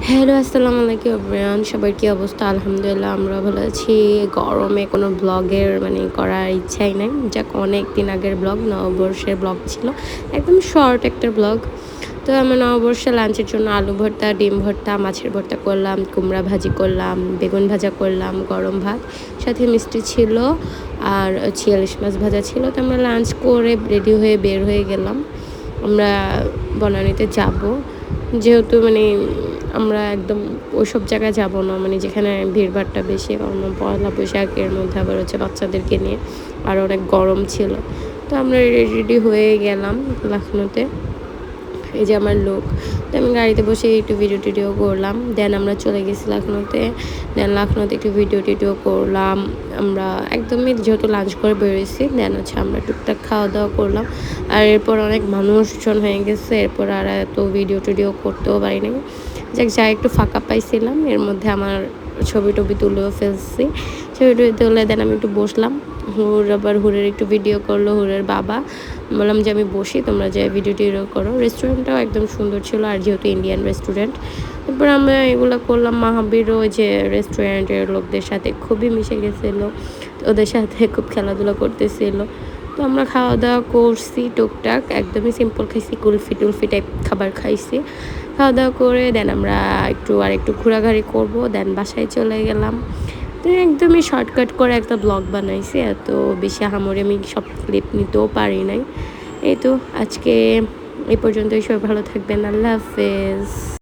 Hello, আসসালামু আলাইকুম everyone. সবার কি অবস্থা? আলহামদুলিল্লাহ আমরা ভালো আছি। গরমে কোনো ব্লগের করার ইচ্ছাই নাই। যাক অনেকদিন আগের ব্লগ, নববর্ষের ব্লগ ছিল। একদম শর্ট একটা ব্লগ। তো আমরা নববর্ষে লাঞ্চের জন্য আলু ভর্তা, ডিম ভর্তা, মাছের ভর্তা করলাম, কুমড়া ভাজি করলাম, বেগুন ভাজা করলাম, গরম ভাত, সাথে মিষ্টি ছিল আর ইলিশ মাছ ভাজা ছিল। তো আমরা লাঞ্চ করে রেডি হয়ে বের হয়ে গেলাম। আমরা বনানীতে যাব। যেহেতু আমরা একদম ওইসব জায়গায় যাব না, যেখানে ভিড়ভাড়টা বেশি, কারণ পয়লা বৈশাখের মধ্যে আবার হচ্ছে বাচ্চাদেরকে নিয়ে আর অনেক গরম ছিল। তো আমরা রেডি হয়ে গেলাম লখনউতে। এই যে আমার লোক। তো আমি গাড়িতে বসে একটু ভিডিও টিডিও করলাম। দেন আমরা চলে গেছি লখনউতে। দেন লখনউতে একটু ভিডিও টিডিও করলাম। আমরা একদমই যেহেতু লাঞ্চ করে বেরোইছি, দেন হচ্ছে আমরা টুকটাক খাওয়া দাওয়া করলাম। আর এরপর অনেক মানুষজন হয়ে গেছে, এরপর আর এত ভিডিও টিডিও করতেও পারিনি। যাক, যা একটু ফাঁকা পাইছিলাম এর মধ্যে আমার ছবি টবি তুলেও ফেলছি। ছবি টবি তুলে দেন আমি একটু বসলাম। হুরের একটু ভিডিও করলো হুরের বাবা। বললাম যে আমি বসি, তোমরা যে ভিডিও টিডিও করো। রেস্টুরেন্টটাও একদম সুন্দর ছিল, আর যেহেতু ইন্ডিয়ান রেস্টুরেন্ট। তারপর আমরা এগুলো করলাম। মাহাবীরও যে রেস্টুরেন্টের লোকদের সাথে খুবই মিশে গেছিলো, ওদের সাথে খুব খেলাধুলা করতেছিল। তো আমরা খাওয়া দাওয়া করছি টুকটাক, একদমই সিম্পল খাইছি, কুলফি টুলফি টাইপ খাবার খাইছি। খাওয়া দাওয়া করে দেন আমরা একটু ঘোরাঘুরি করবো, দেন বাসায় চলে গেলাম। তো একদমই শর্টকাট করে একটা ব্লগ বানাইছি, এত বেশি আহামরি আমি সব ক্লিপ নিতেও পারি নাই। এই তো আজকে এই পর্যন্তই। সবাই ভালো থাকবেন। আল্লাহ হাফেজ।